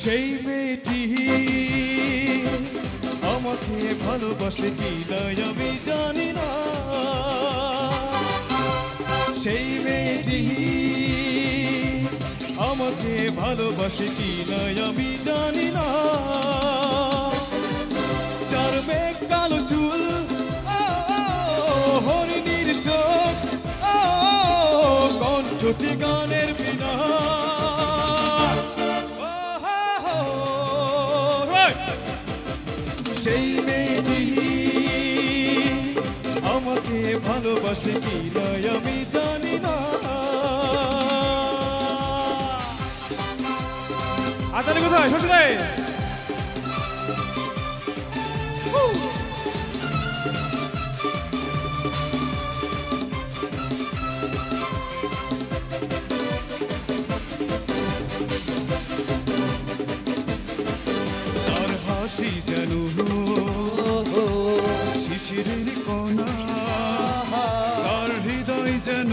সেই মেয়েটি আমাকে ভালোবাসে কি না আমি জানি না সেই মেয়েটি আমাকে ভালোবাসে কি না আমি জানি না যার মেঘ কালো চুল হরিণীর চোখ কণ্ঠটি গানের বিনা সেই মেয়েটি আমাকে ভালোবাসে কি না আমি জানি না আতালি কোথায় শ্বশুরে তার হাসি যেন শিশিরের কণা তার হৃদয় যেন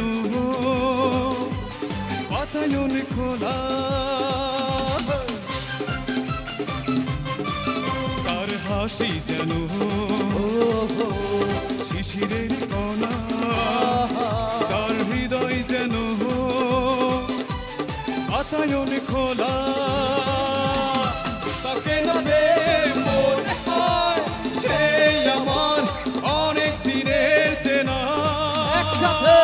বাতায়ন খোলা তার হাসি যেন শিশিরের কণা তার হৃদয় যেন বাতায়ন খোলা তাকে নবে মনে হয় সেই আমার অনেক দিনের চেনা একসাথে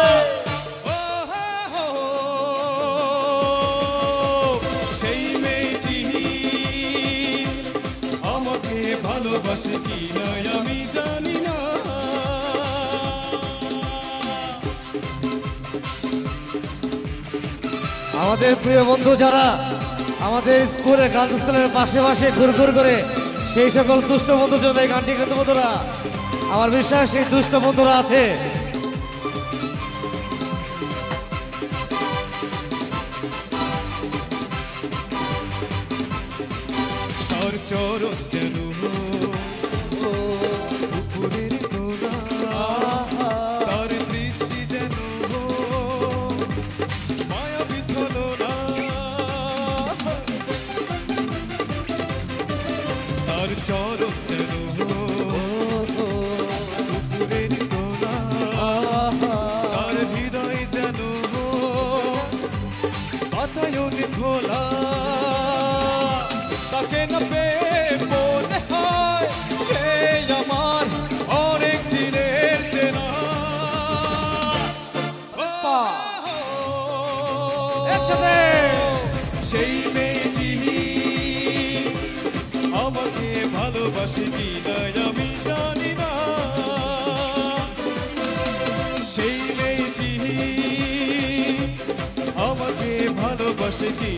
সেই মেয়েটি আমাকে ভালোবাসে কি না আমি জানি না আমাদের প্রিয় বন্ধু যারা আমাদের স্কুলে গার্লস স্কুলের পাশে পাশে ঘুরঘুর করে সেই সকল দুষ্ট বন্ধুর জন্য এই গানটি কিন্তু বন্ধুরা আমার বিশ্বাস সেই দুষ্ট বন্ধুরা আছে তার চরণ যেন দুপুরের তোরা তার দৃষ্টি যেন মায়া বিছলো না তার চরণ যেন দুপুরের তোরা তার হৃদয় যেন বাতায়ন খোলা তাকে না পেয়ে মনে হয় সেই আমার অনেক দিনের চেনা একসাথে সেই মেয়েটি আমাকে ভালোবাসে কি না আমি জানি না সেই মেয়েটি আমাকে ভালোবাসে কি